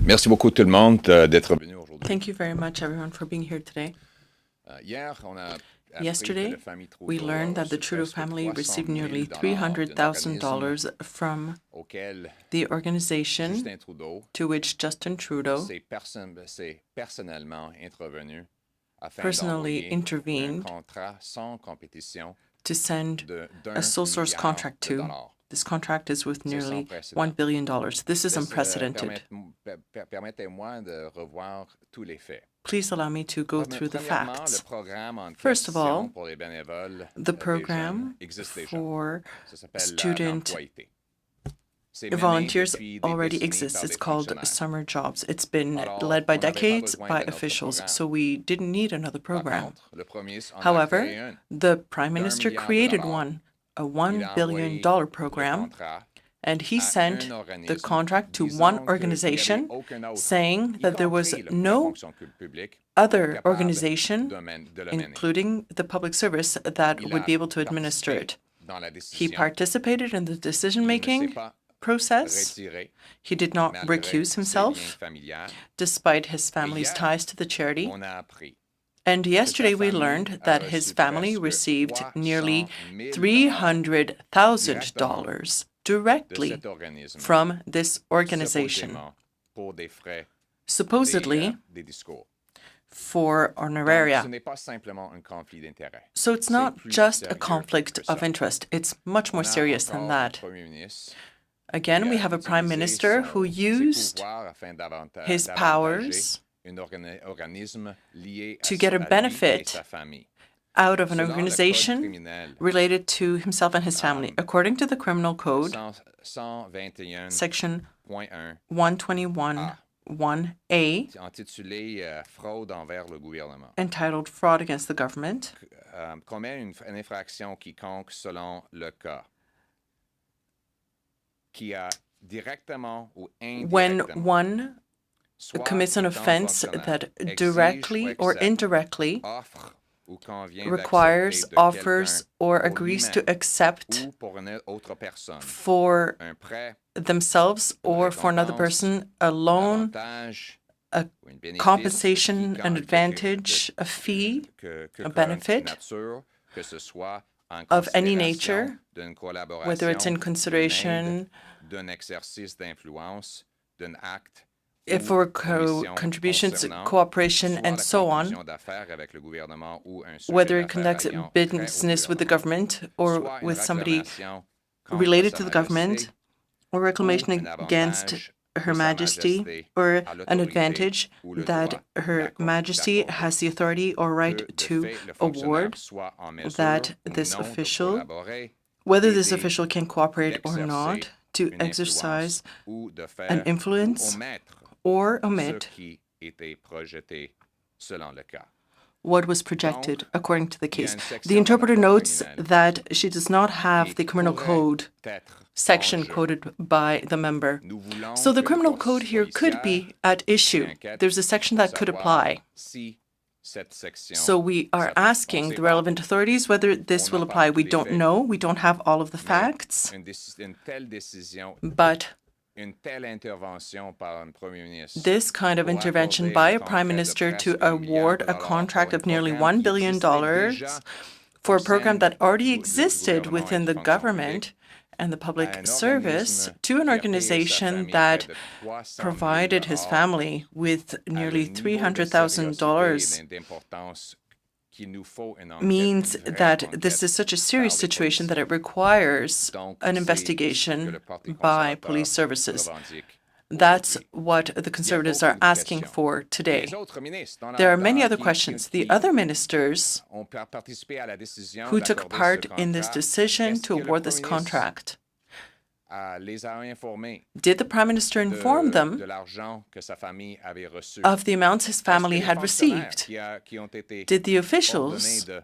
Merci beaucoup tout le monde d'être venu aujourd'hui. Thank you very much, everyone, for being here today. Hier, on a appris que Yesterday, la famille Trudeau we learned that the reçu Trudeau presque family 300 received 000 nearly d'un organisme $300,000 from auquel the organization Justin Trudeau to which Justin Trudeau s'est personnellement intervenu afin personally d'envoyer un intervened contrat sans compétition to send d'un a sole source milliard contract de to. dollars. This contract is worth C'est sans nearly précédent. $1 billion. This is unprecedented. Permettez-moi de revoir tous les faits. Please allow me to go through the Premièrement, facts. le programme en First of all, question pour les bénévoles the des program jeunes existe déjà. for Ça s'appelle student l'employété. C'est mené volunteers depuis des already décennies exists. par It's des called fonctionnaires. summer jobs. It's been Alors, led by on n'avait pas decades besoin by d'un autre officials, programme. so we didn't need another Par program. contre, le premier ministre en a créé However, un. the Prime Minister milliard de created dollars. one, a Il $1 a billion envoyé le program, contrat and he à sent un the organisme contract to disant one qu'il n'y organization, avait aucun autre, saying y that there was compris la no fonction publique, other capable organization, de le mener. including the public service, that Il would a be able to administer participé it. dans la He décision. participated in the Il ne s'est decision-making pas process. retiré He did not malgré recuse ses liens himself, familiaux. despite his family's hier, ties to the charity. On a appris And que yesterday sa we famille learned a that reçu his family presque received 300 nearly 000 $300,000 directly de cet organisme, from this organization, supposément pour des frais supposedly des discours. for Donc, honoraria. ce n'est pas simplement un conflit d'intérêts. So it's C'est not plus just a sérieux conflict que ça. of interest. It's much more On a serious than encore that. un premier ministre Again, qui we a have a prime utilisé minister who ses used pouvoirs afin his d'avantager powers un organisme lié to à get a lui et benefit sa famille. out of an Selon le code organization criminel, related to himself and his family. According to the criminal code, 121.1 section 121(1)(a), intitulé Fraude envers le gouvernement, entitled Fraud Against the Government, commet une infraction quiconque selon le cas, qui a directement ou when indirectement one soit commits an étant offense fonctionnaire, that exige directly ou or accepte, indirectly offre ou convient requires, d'accepter de offers, quelqu'un or pour agrees to lui-même accept ou pour une autre personne for un prêt, themselves or for another person a un loan, avantage, a ou un bénéfice compensation, quiconque an advantage, a fee que a benefit nature, que ce soit en of any considération nature, d'une collaboration, whether it's in d'une consideration aide, d'un exercice d'influence, d'un acte for ou commission contributions, concernant cooperation, soit and la so on, conclusion d'affaires avec le gouvernement ou un sujet whether it d'affaires conducts ayant trait au business with the gouvernement, government or soit une with somebody réclamation contre related Sa to the Majesté government, or reclamation un against avantage Her de Sa Majesty, Majesté or à an l'autorité advantage ou le that droit Her Majesty d'accorder. has the authority or Que, right de to fait, le fonctionnaire award, soit en mesure that ou this non de official, collaborer, whether this d'aider, official can cooperate or not, to une exercise influence ou de faire an ou influence omettre or ce omit qui était projeté selon le cas. what was projected according to the case. une section The interpreter dans le code notes criminel that she does not have qui the criminal pourrait code être section en jeu. quoted by the member. Nous voulons So the que les criminal forces code here could be policières at issue. s'inquiètent There's a section pour that could savoir apply. si cette section So we are s'applique. On asking sait the pas. relevant authorities whether this On will n'a pas apply. tous We les don't faits. know. We don't have all of the Mais facts. une telle décision, But une telle intervention par un premier ministre this kind of pour intervention accorder by un a prime contrat de minister presque to $1 award milliard a contract pour un of nearly programme $1 qui billion existait déjà for au a program sein that already du existed gouvernement et within du the fonction government publique and the à public un service organisme to an qui a payé sa organization famille that près de 300 000 provided his family with a le nearly niveau de sérieuxité $300,000 et d'importance qu'il nous faut une enquête, means une vraie that enquête this is such a serious par les situation that it policiers. requires Donc, an c'est ce que investigation le Parti by conservateur police services. revendique That's aujourd'hui. what the Conservatives are asking for today. Les autres ministres dans la- There are many dans- other qui- questions. qui- The other ministers ont participé à la décision who took d'accorder part ce in this contrat, decision est-ce to que le award this Premier ministre contract, les a informés did the Prime Minister inform de them l'argent que sa famille avait reçu? of the amounts his family Est-ce que les had fonctionnaires received? qui ont été Did the ordonnés officials de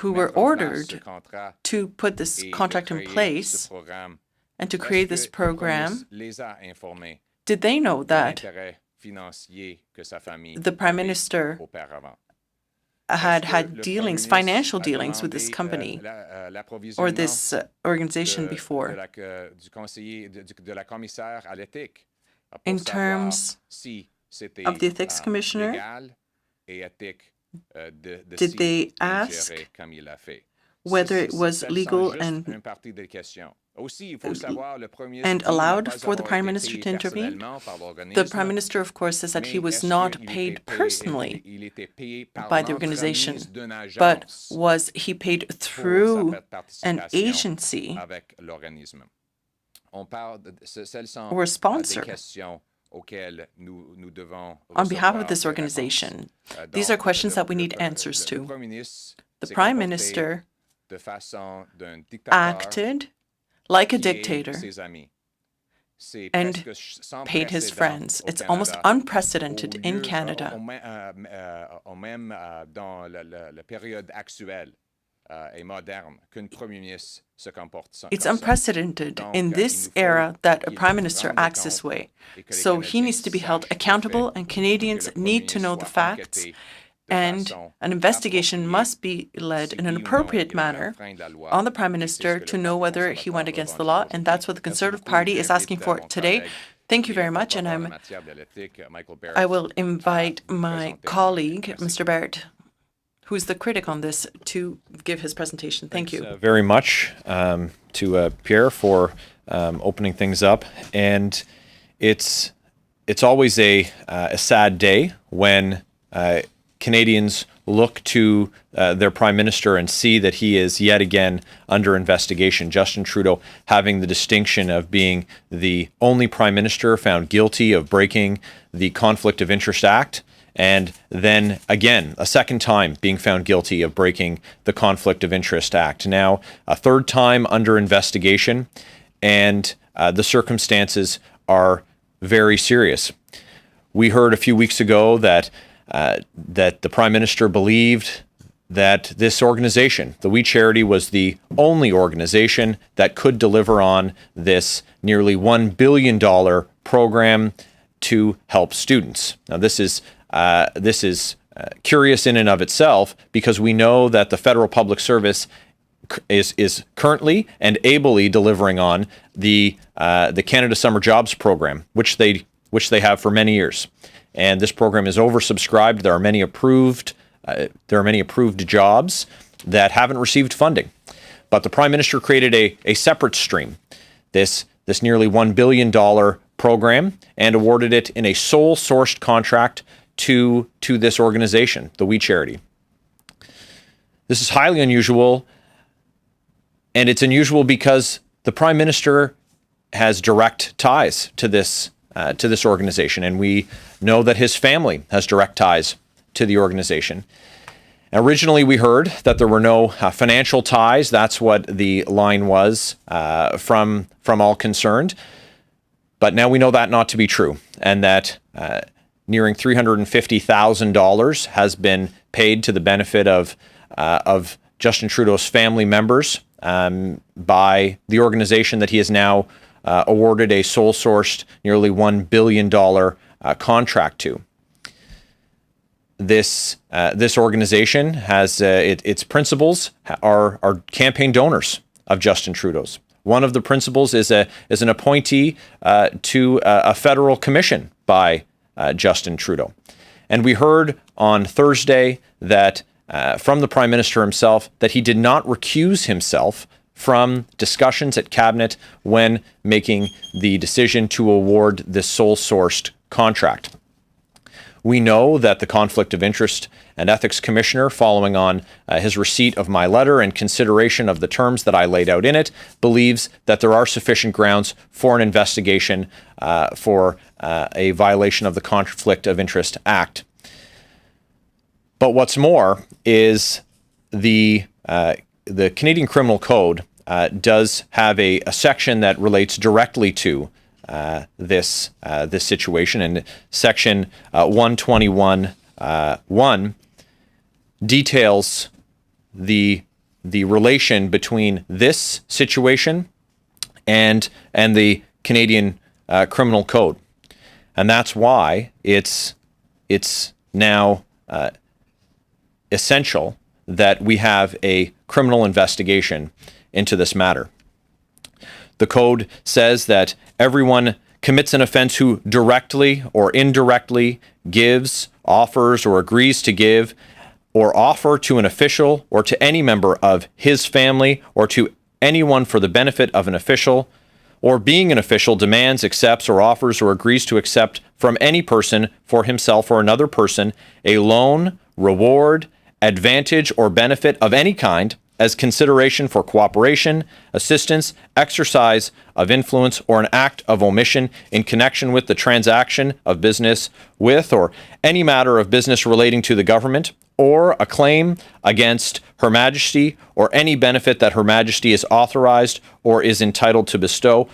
who were mettre en place ce ordered contrat to put this et de contract in créer ce place programme, and to est-ce create que this le Premier program, ministre les a informés did they know de that l'intérêt financier que sa famille the Prime avait Minister auparavant? had Est-ce que had le dealings, Premier financial ministre a dealings with this demandé, company or l'approvisionnement this organization before? du conseiller, de la commissaire à l'éthique in terms of the ethics commissioner, did they ask whether it was legal and allowed for the Prime Minister to intervene? The Prime Minister, of course, says that he was not paid personally by the organization, but was he paid through an agency or a sponsor on behalf of this organization? These are questions that we need answers to. The Prime Minister acted like a dictator and paid his friends. It's almost unprecedented in Canada. It's unprecedented in this era that a Prime Minister acts this way. So he needs to be held accountable, and Canadians need to know the facts, and an investigation must be led in an appropriate manner on the Prime Minister to know whether he went against the law, and that's what the Conservative Party is asking for today. Thank you very much, and I will invite my colleague, Mr. Barrett, who is the critic on this, to give his presentation. Thank you. Very much to Pierre for opening things up, and it's always a sad day when Canadians look to their Prime Minister and see that he is yet again under investigation. Justin Trudeau having the distinction of being the only Prime Minister found guilty of breaking the Conflict of Interest Act, and then again, a second time being found guilty of breaking the Conflict of Interest Act. Now, a third time under investigation, and the circumstances are very serious. We heard a few weeks ago that the Prime Minister believed that this organization, the We Charity, was the only organization that could deliver on this nearly $1 billion program to help students. Now, this is curious in and of itself, because we know that the Federal Public Service is currently and ably delivering on the Canada Summer Jobs program, which they have for many years. And this program is oversubscribed. There are many approved jobs that haven't received funding. But the Prime Minister created a separate stream, this nearly $1 billion program, and awarded it in a sole-sourced contract to this organization, the We Charity. This is highly unusual, and it's unusual because the Prime Minister has direct ties to this organization, and we know that his family has direct ties to the organization. Originally, we heard that there were no financial ties. That's what the line was from all concerned. But now we know that not to be true, and that nearing $350,000 has been paid to the benefit of Justin Trudeau's family members by the organization that he has now awarded a sole-sourced nearly $1 billion contract to. This organization has its principals are campaign donors of Justin Trudeau's. One of the principals is an appointee to a federal commission by Justin Trudeau. And we heard on Thursday that from the Prime Minister himself that he did not recuse himself from discussions at Cabinet when making the decision to award this sole-sourced contract. We know that the Conflict of Interest and Ethics Commissioner, following on his receipt of my letter and consideration of the terms that I laid out in it, believes that there are sufficient grounds for an investigation for a violation of the Conflict of Interest Act. But what's more is the Canadian Criminal Code does have a section that relates directly to this situation, and Section 121(1) details the relation between this situation and the Canadian Criminal Code, and that's why it's now essential that we have a criminal investigation into this matter. The code says that everyone commits an offense who directly or indirectly gives, offers, or agrees to give or offer to an official or to any member of his family or to anyone for the benefit of an official, or being an official demands, accepts, or offers or agrees to accept from any person for himself or another person a loan, reward, advantage, or benefit of any kind as consideration for cooperation, assistance, exercise of influence, or an act of omission in connection with the transaction of business with or any matter of business relating to the government, or a claim against Her Majesty, or any benefit that Her Majesty is authorized or is entitled to bestow,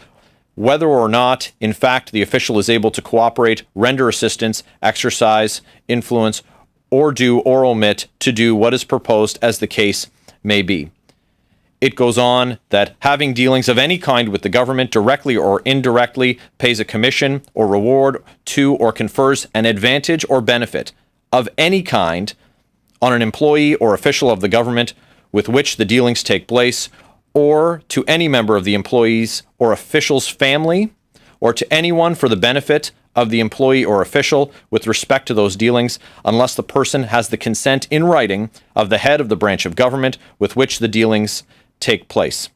whether or not, in fact, the official is able to cooperate, render assistance, exercise influence, or do or omit to do what is proposed as the case may be. It goes on that having dealings of any kind with the government, directly or indirectly, pays a commission or reward to or confers an advantage or benefit of any kind on an employee or official of the government with which the dealings take place, or to any member of the employee's or official's family, or to anyone for the benefit of the employee or official with respect to those dealings, unless the person has the consent in writing of the head of the branch of government with which the dealings take place.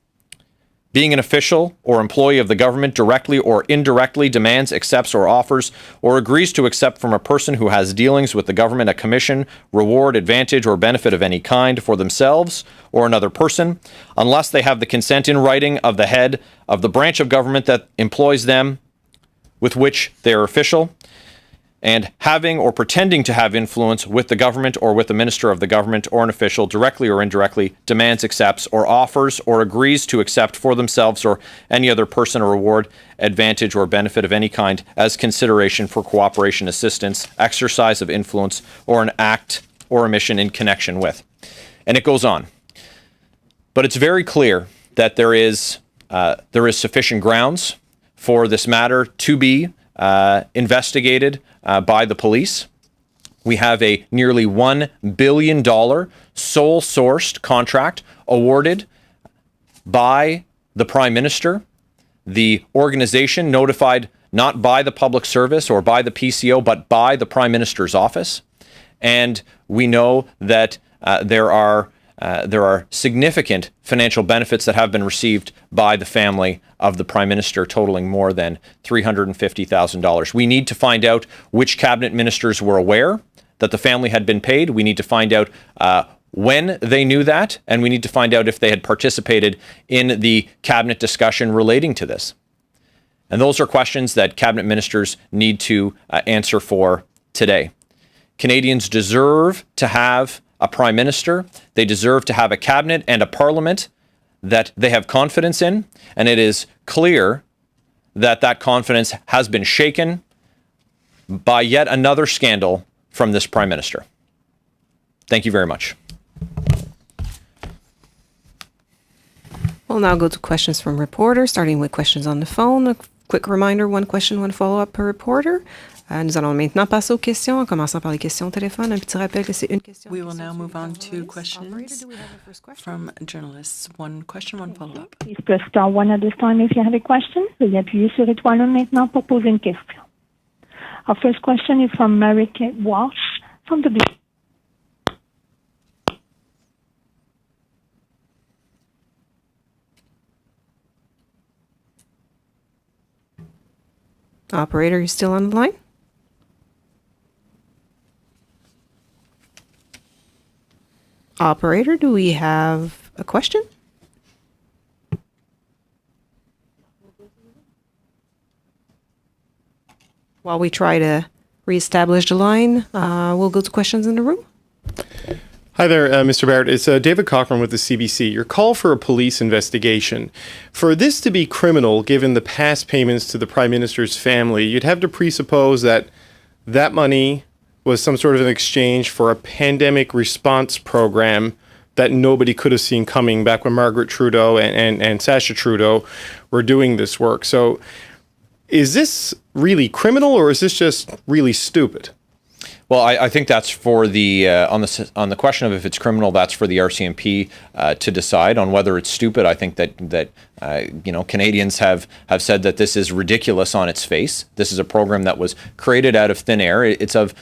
Being an official or employee of the government directly or indirectly demands, accepts, or offers, or agrees to accept from a person who has dealings with the government a commission, reward, advantage, or benefit of any kind for themselves or another person, unless they have the consent in writing of the head of the branch of government that employs them with which they are official, and having or pretending to have influence with the government or with a minister of the government or an official directly or indirectly demands, accepts, or offers or agrees to accept for themselves or any other person a reward, advantage, or benefit of any kind as consideration for cooperation, assistance, exercise of influence, or an act or omission in connection with. And it goes on. But it's very clear that there is sufficient grounds for this matter to be investigated by the police. We have a nearly $1 billion sole-sourced contract awarded by the Prime Minister. The organization notified not by the Public Service or by the PCO, but by the Prime Minister's office. And we know that there are significant financial benefits that have been received by the family of the Prime Minister, totaling more than $350,000. We need to find out which cabinet ministers were aware that the family had been paid. We need to find out when they knew that, and we need to find out if they had participated in the cabinet discussion relating to this. And those are questions that cabinet ministers need to answer for today. Canadians deserve to have a Prime Minister. They deserve to have a cabinet and a parliament that they have confidence in, and it is clear that that confidence has been shaken by yet another scandal from this Prime Minister. Thank you very much. We'll now go to questions from reporters, starting with questions on the phone. A quick reminder, one question, one follow-up per reporter. Nous allons maintenant passer aux questions, en commençant par les questions au téléphone. Un petit rappel que c'est une question. We will now move on to questions from journalists. One question, one follow-up. Please press star one at this time if you have a question. Veuillez appuyer sur étoile 1 maintenant pour poser une question. Our first question is from Marika Walsh from the... Operator, you still on the line? Operator, do we have a question? While we try to reestablish the line, we'll go to questions in the room. Hi there, Mr. Barrett. It's David Cochran with the CBC. Your call for a police investigation. For this to be criminal, given the past payments to the Prime Minister's family, you'd have to presuppose that that money was some sort of an exchange for a pandemic response program that nobody could have seen coming back when Margaret Trudeau and Sacha Trudeau were doing this work. So is this really criminal, or is this just really stupid? Well, I think that's for the on the question of if it's criminal, that's for the RCMP to decide. On whether it's stupid, I think that Canadians have said that this is ridiculous on its face. This is a program that was created out of thin air. It's of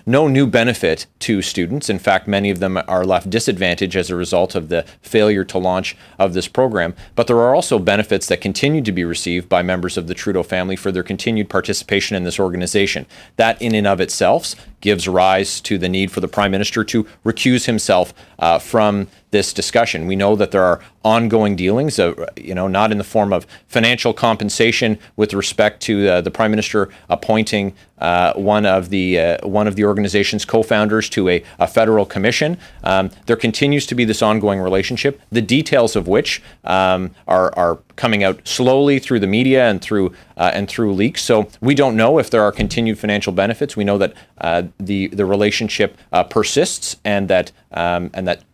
no new benefit to students. In fact, many of them are left disadvantaged as a result of the failure to launch of this program. But there are also benefits that continue to be received by members of the Trudeau family for their continued participation in this organization. That in and of itself gives rise to the need for the Prime Minister to recuse himself from this discussion. We know that there are ongoing dealings, not in the form of financial compensation with respect to the Prime Minister appointing one of the organization's co-founders to a federal commission. There continues to be this ongoing relationship, the details of which are coming out slowly through the media and through leaks. So we don't know if there are continued financial benefits. We know that the relationship persists and that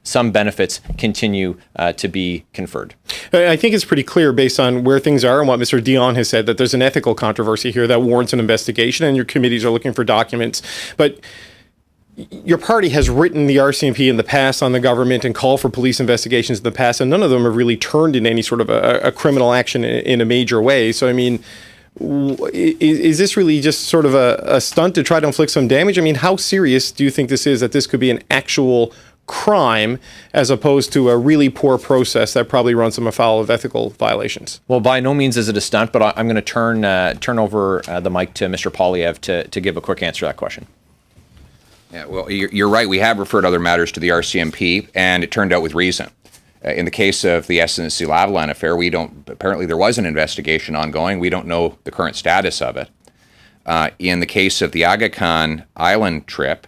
some benefits continue to be conferred. I think it's pretty clear based on where things are and what Mr. Dion has said that there's an ethical controversy here that warrants an investigation, and your committees are looking for documents. But your party has written the RCMP in the past on the government and called for police investigations in the past, and none of them have really turned in any sort of a criminal action in a major way. So, I mean, is this really just sort of a stunt to try to inflict some damage? I mean, how serious do you think this is, that this could be an actual crime as opposed to a really poor process that probably runs them afoul of ethical violations? Well, by no means is it a stunt, but I'm going to turn over the mic to Mr. Poilievre to give a quick answer to that question. Yeah, well, you're right. We have referred other matters to the RCMP, and it turned out with reason. In the case of the SNC-Lavalin affair, apparently there was an investigation ongoing. We don't know the current status of it. In the case of the Aga Khan Island trip,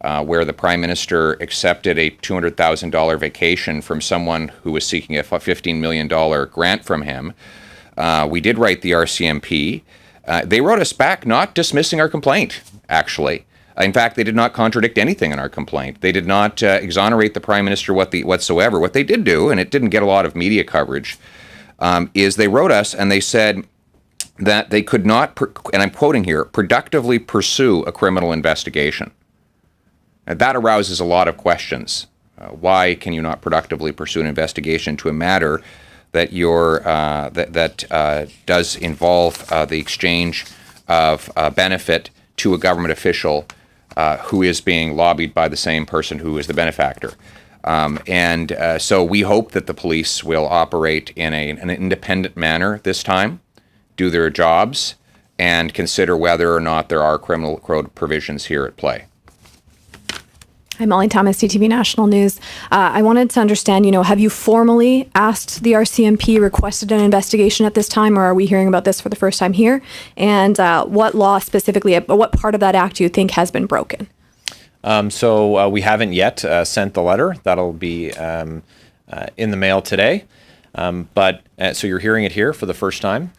where the Prime Minister accepted a $200,000 vacation from someone who was seeking a $15 million grant from him, we did write the RCMP. They wrote us back not dismissing our complaint, actually. In fact, they did not contradict anything in our complaint. They did not exonerate the Prime Minister whatsoever. What they did do, and it didn't get a lot of media coverage, is they wrote us and they said that they could not, and I'm quoting here, productively pursue a criminal investigation. And that arouses a lot of questions. Why can you not productively pursue an investigation to a matter that does involve the exchange of benefit to a government official who is being lobbied by the same person who is the benefactor? So we hope that the police will operate in an independent manner this time, do their jobs, and consider whether or not there are criminal code provisions here at play. I'm Molly Thomas, CTV National News. I wanted to understand, have you formally asked the RCMP, requested an investigation at this time, or are we hearing about this for the first time here? And what law specifically, what part of that act do you think has been broken? So we haven't yet sent the letter. That'll be in the mail today. So you're hearing it here for the first time.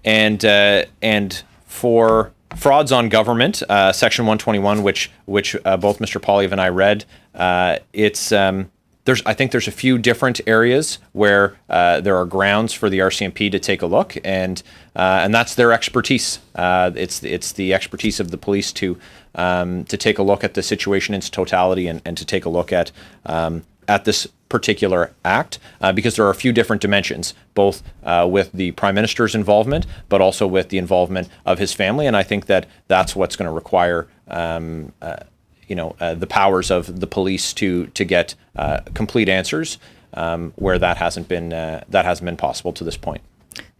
And for frauds on government, Section 121, which both Mr. Poilievre and I read, I think there's a few different areas where there are grounds for the RCMP to take a look, and that's their expertise. It's the expertise of the police to take a look at the situation in its totality and to take a look at this particular act, because there are a few different dimensions, both with the Prime Minister's involvement, but also with the involvement of his family. And I think that's what's going to require, the powers of the police to get complete answers where that hasn't been possible to this point.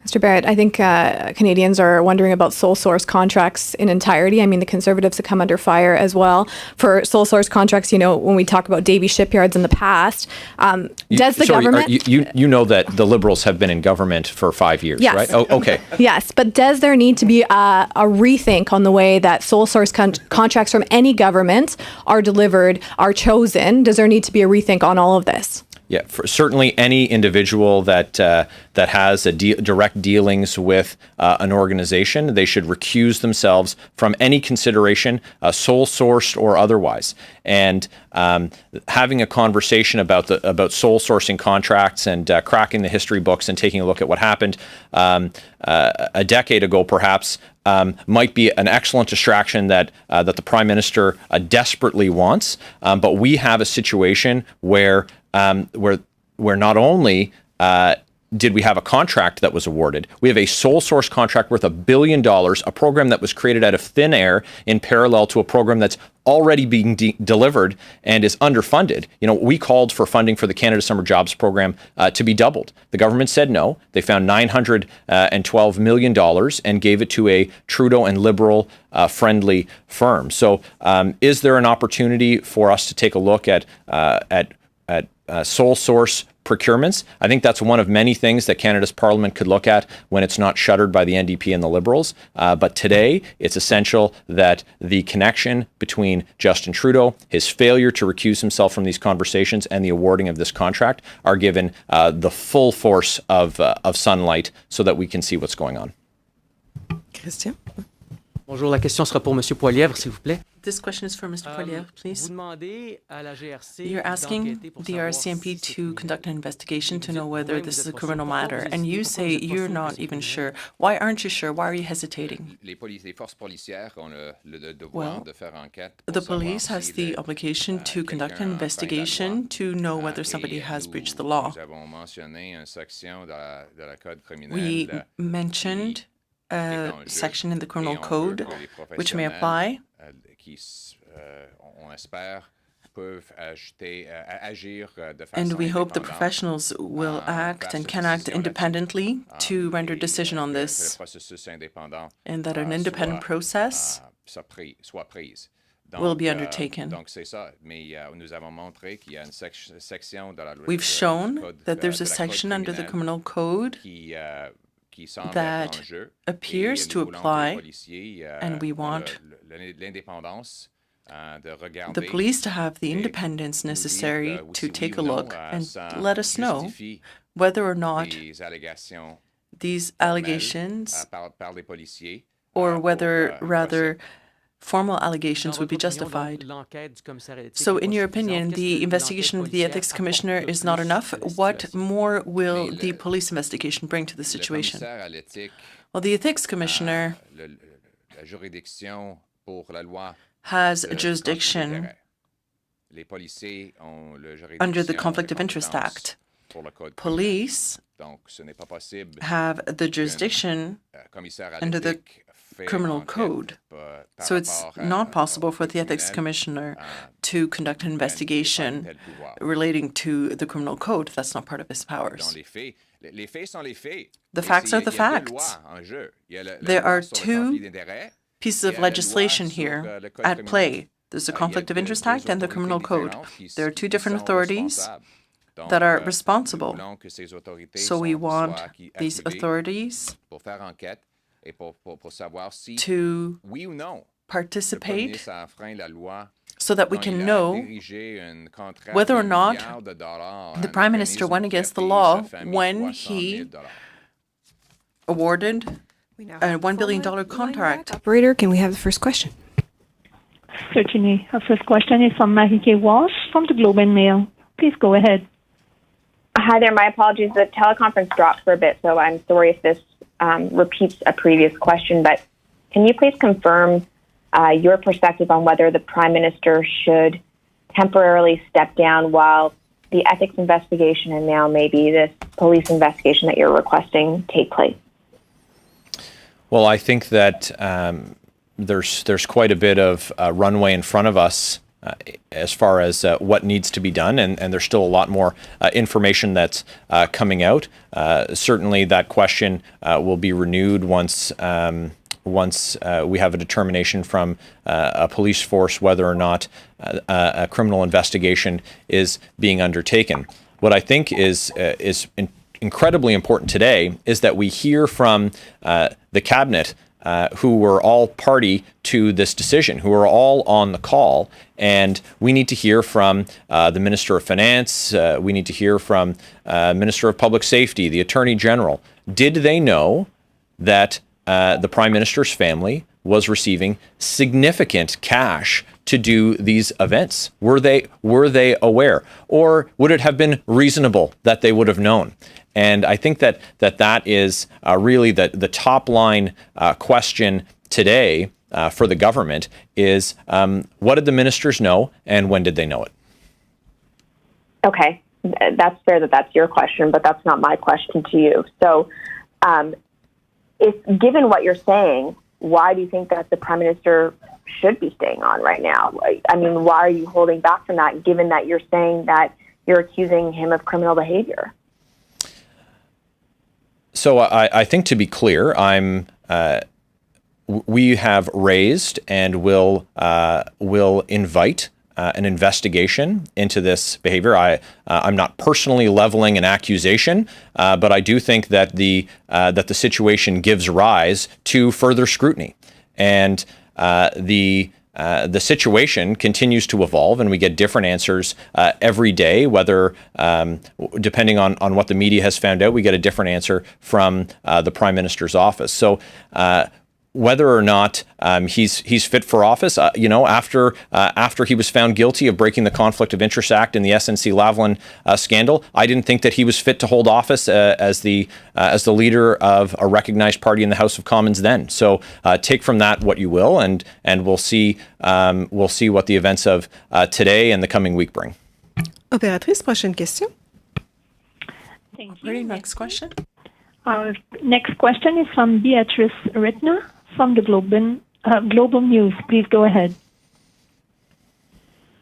Mr. Barrett, I think Canadians are wondering about sole source contracts in entirety. I mean, the Conservatives have come under fire as well for sole source contracts. When we talk about Davie shipyards in the past, government? You know that the Liberals have been in government for 5 years, yes. Right? Oh, okay. Yes, but does there need to be a rethink on the way that sole source contracts from any government are delivered, are chosen? Does there need to be a rethink on all of this? Yeah, certainly any individual that has direct dealings with an organization, they should recuse themselves from any consideration, sole sourced or otherwise. And having a conversation about sole sourcing contracts and cracking the history books and taking a look at what happened a decade ago, perhaps, might be an excellent distraction that the Prime Minister desperately wants. But we have a situation where not only did we have a contract that was awarded? We have a sole source contract worth $1 billion, a program that was created out of thin air in parallel to a program that's already being delivered and is underfunded. We called for funding for the Canada Summer Jobs Program to be doubled. The government said no. They found $912 million and gave it to a Trudeau and Liberal friendly firm. So is there an opportunity for us to take a look at sole source procurements? I think that's one of many things that Canada's Parliament could look at when it's not shuttered by the NDP and the Liberals. But today, it's essential that the connection between Justin Trudeau, his failure to recuse himself from these conversations, and the awarding of this contract are given the full force of sunlight so that we can see what's going on. Christian? Bonjour, la question sera pour M. Poilievre, s'il vous plaît. This question is for Mr. Poilievre, please. You're asking the RCMP to conduct an investigation to know whether this is a criminal matter, and you say you're not even sure. Why aren't you sure? Why are you hesitating? Well, the police has the obligation to conduct an investigation to know whether somebody has breached the law. We mentioned a section in the criminal code which may apply. And we hope the professionals will act and can act independently to render a decision on this, and that an independent process will be undertaken. We've shown that there's a section under the criminal code that appears to apply, and we want the police to have the independence necessary to take a look and let us know whether or not these allegations, or whether rather formal allegations, would be justified. So in your opinion, the investigation of the Ethics Commissioner is not enough. What more will the police investigation bring to the situation? Well, the Ethics Commissioner has a jurisdiction under the Conflict of Interest Act. Police have the jurisdiction under the Criminal Code. So it's not possible for the Ethics Commissioner to conduct an investigation relating to the Criminal Code. That's not part of his powers. The facts are the facts. There are two pieces of legislation here at play. There's the Conflict of Interest Act and the Criminal Code. There are two different authorities that are responsible. So we want these authorities to participate so that we can know whether or not the Prime Minister went against the law when he awarded a $1 billion contract. Operator, can we have the first question? Certainly. Our first question is from Marie-K Walsh from the Globe and Mail. Please go ahead. Hi there. My apologies. The teleconference dropped for a bit, so I'm sorry if this repeats a previous question, but can you please confirm your perspective on whether the Prime Minister should temporarily step down while the ethics investigation and now maybe this police investigation that you're requesting take place? Well, I think that there's quite a bit of runway in front of us as far as what needs to be done, and there's still a lot more information that's coming out. Certainly, that question will be renewed once we have a determination from a police force whether or not a criminal investigation is being undertaken. What I think is incredibly important today is that we hear from the cabinet, who were all party to this decision, who are all on the call. And we need to hear from the Minister of Finance. We need to hear from Minister of Public Safety, the Attorney General. Did they know that the Prime Minister's family was receiving significant cash to do these events? Were they aware? Or would it have been reasonable that they would have known? And I think that is really the top line question today for the government is what did the ministers know and when did they know it? Okay. that's fair that that's your question, but that's not my question to you. So, if given what you're saying, why do you think that the Prime Minister should be staying on right now? I mean, why are you holding back from that, given that you're saying that you're accusing him of criminal behavior? So I think, to be clear, we have raised and will invite an investigation into this behavior. I'm not personally leveling an accusation, but I do think that the situation gives rise to further scrutiny, and the situation continues to evolve, and we get different answers every day. Whether depending on what the media has found out, we get a different answer from the Prime Minister's office. So, whether or not he's fit for office, after he was found guilty of breaking the Conflict of Interest Act in the SNC-Lavalin scandal, I didn't think that he was fit to hold office as the leader of a recognized party in the House of Commons then. So take from that what you will, and we'll see what the events of today and the coming week bring. Opératrice, prochaine question. Thank you. Ready, next question. Our next question is from Beatrice Rittner from the Global News. Please go ahead.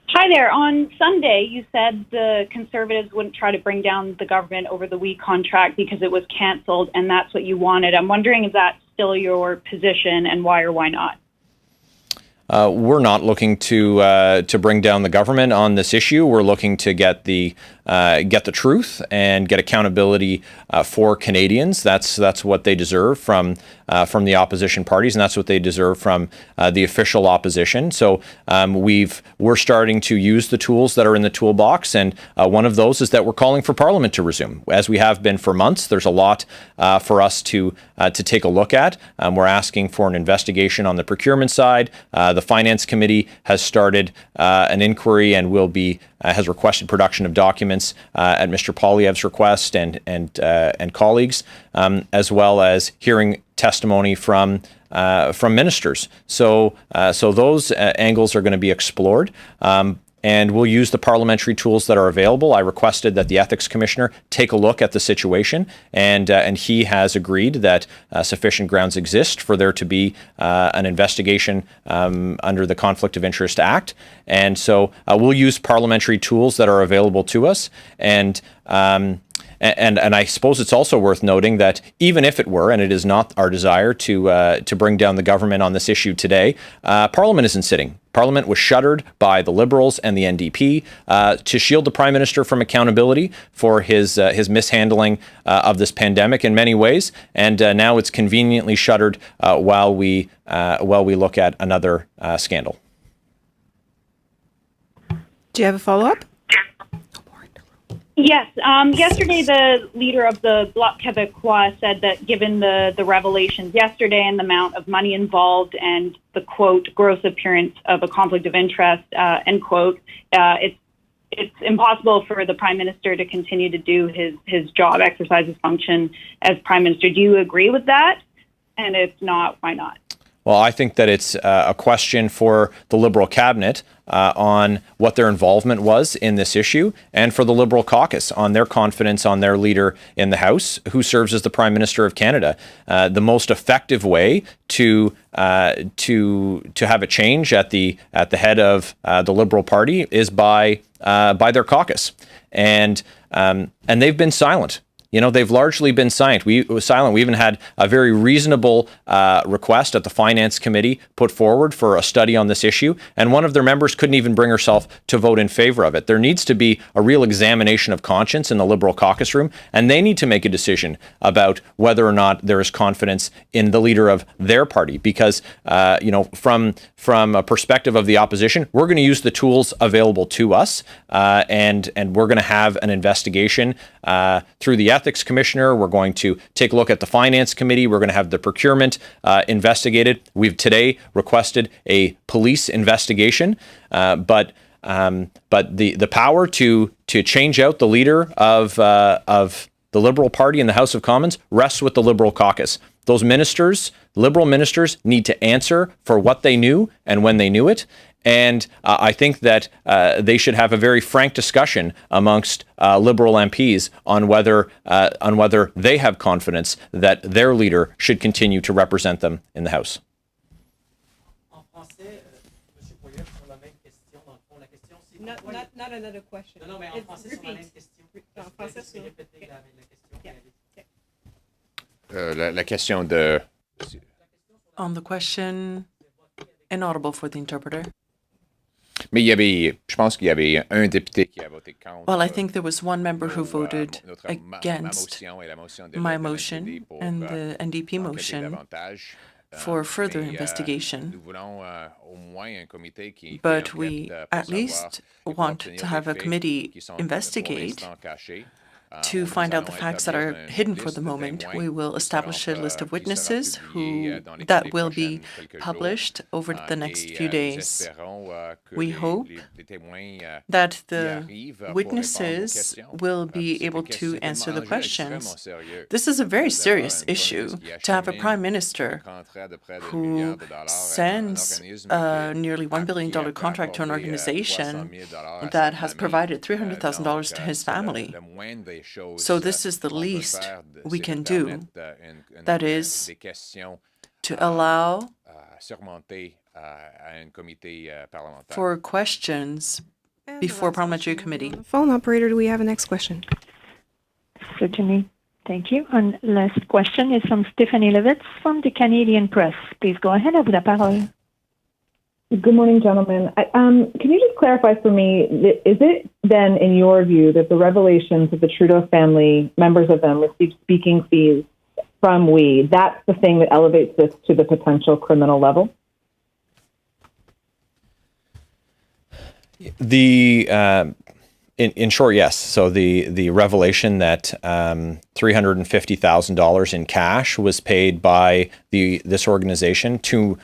Hi there. On Sunday, you said the Conservatives wouldn't try to bring down the government over the WE contract because it was cancelled, and that's what you wanted. I'm wondering if that's still your position, and why or why not? We're not looking to bring down the government on this issue. We're looking to get the truth and get accountability for Canadians. That's what they deserve from the opposition parties, and that's what they deserve from the official opposition. So we're starting to use the tools that are in the toolbox, and one of those is that we're calling for Parliament to resume, as we have been for months. There's a lot for us to take a look at. We're asking for an investigation on the procurement side. The Finance Committee has started an inquiry and has requested production of documents at Mr. Poilievre's request and colleagues, as well as hearing testimony from ministers. So those angles are going to be explored. And we'll use the parliamentary tools that are available. I requested that the Ethics Commissioner take a look at the situation, and he has agreed that sufficient grounds exist for there to be an investigation under the Conflict of Interest Act. And so we'll use parliamentary tools that are available to us. And I suppose it's also worth noting that even if it were, and it is not our desire to bring down the government on this issue today, Parliament isn't sitting. Parliament was shuttered by the Liberals and the NDP to shield the Prime Minister from accountability for his mishandling of this pandemic in many ways, and now it's conveniently shuttered while we look at another scandal. Do you have a follow-up? Yes. Yesterday, the leader of the Bloc Québécois said that given the revelations yesterday and the amount of money involved and the, quote, gross appearance of a conflict of interest, end quote, it's impossible for the Prime Minister to continue to do his job, exercise his function as Prime Minister. Do you agree with that? And if not, why not? Well, I think that it's a question for the Liberal cabinet on what their involvement was in this issue, and for the Liberal caucus on their confidence on their leader in the House, who serves as the Prime Minister of Canada. The most effective way to have a change at the head of the Liberal Party is by their caucus, and they've been silent. You know, they've largely been silent. We even had a very reasonable request at the Finance Committee put forward for a study on this issue, and one of their members couldn't even bring herself to vote in favor of it. There needs to be a real examination of conscience in the Liberal caucus room, and they need to make a decision about whether or not there is confidence in the leader of their party. Because, from a perspective of the opposition, we're going to use the tools available to us, and we're going to have an investigation through the Ethics Commissioner. We're going to take a look at the Finance Committee. We're going to have the procurement investigated. We've today requested a police investigation, but the power to change out the leader of the Liberal Party in the House of Commons rests with the Liberal caucus. Those ministers, Liberal ministers, need to answer for what they knew and when they knew it. And I think that they should have a very frank discussion amongst Liberal MPs on whether they have confidence that their leader should continue to represent them in the House. Not another question. Non, mais en français, sur la même question. En français, sur la question. La question de... On the question, inaudible for the interpreter. Mais je pense qu'il y avait un député qui a voté contre. Well, I think there was one member who voted against my motion and the NDP motion for further investigation. But we at least want to have a committee investigate to find out the facts that are hidden for the moment. We will establish a list of witnesses that will be published over the next few days. We hope that the witnesses will be able to answer the questions. This is a very serious issue to have a prime minister who sends a nearly $1 billion contract to an organization that has provided $300,000 to his family. So this is the least we can do, that is to allow for questions before parliamentary committee. Phone operator, do we have a next question? Certainly. Thank you. And last question is from Stephanie Levitz from the Canadian Press. Please go ahead, à vous la parole. Good morning, gentlemen. Can you just clarify for me, is it then, in your view, that the revelations of the Trudeau family, members of them, received speaking fees from we, that's the thing that elevates this to the potential criminal level? In short, yes. So the revelation that $350,000 in cash was paid by this organization to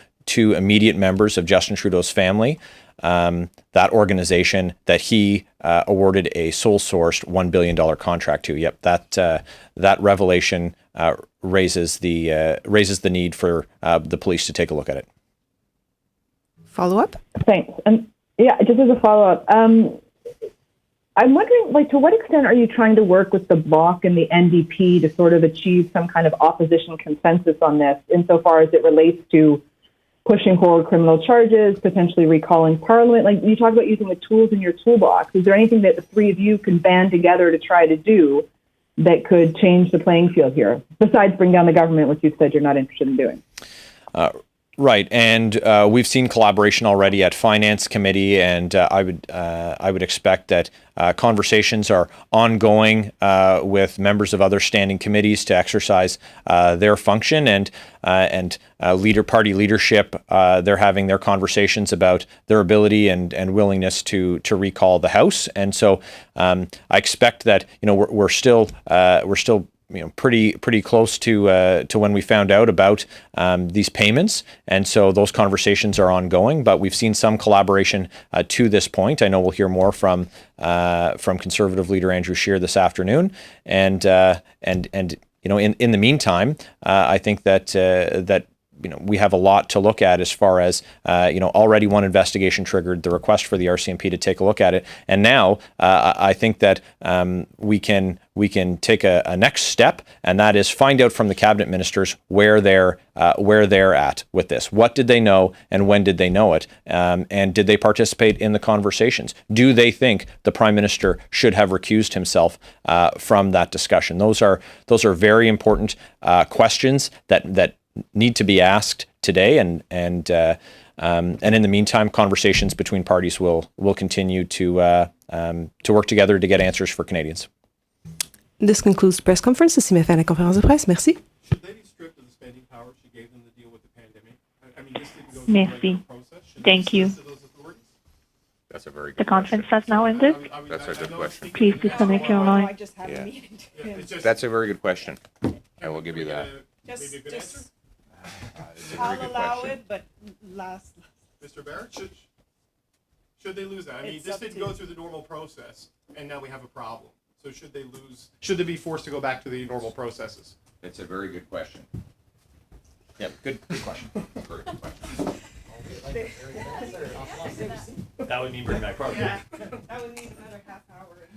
immediate members of Justin Trudeau's family, that organization that he awarded a sole-sourced $1 billion contract to. Yep, that revelation raises the need for the police to take a look at it. Follow-up? Thanks. And yeah, just as a follow-up, I'm wondering, to what extent are you trying to work with the Bloc and the NDP to sort of achieve some kind of opposition consensus on this, insofar as it relates to pushing forward criminal charges, potentially recalling Parliament? You talk about using the tools in your toolbox. Is there anything that the three of you can band together to try to do that could change the playing field here, besides bring down the government, which you said you're not interested in doing? Right, and we've seen collaboration already at Finance Committee, and I would expect that conversations are ongoing with members of other standing committees to exercise their function, and party leadership. They're having their conversations about their ability and willingness to recall the House, and so I expect that we're still pretty close to when we found out about these payments, and so those conversations are ongoing. But we've seen some collaboration to this point. I know we'll hear more from Conservative leader Andrew Scheer this afternoon, and in the meantime, I think that we have a lot to look at as far as, already one investigation triggered, the request for the RCMP to take a look at it. And now I think that we can take a next step, and that is find out from the cabinet ministers where they're at with this. What did they know, and when did they know it? And did they participate in the conversations? Do they think the Prime Minister should have recused himself from that discussion? Those are very important questions that need to be asked today, and in the meantime, conversations between parties will continue to work together to get answers for Canadians. This concludes the press conference. Ceci met fin à la conférence de presse. Merci. Should they be stripped of the spending power she gave them to deal with the pandemic? This didn't go through Merci. the process. Thank you. That's a very good The conference has now ended. That's a good question. Please disconnect your line. That's a very good question. I will give you that. I'll allow it, but last. Mr. Barrett, should they lose that? This didn't go through the normal process, and now we have a problem. So should they lose? Should they be forced to go back to the normal processes? It's a very good question. Yeah, good question. Very good question. That would mean bring back parking. That would mean another half hour.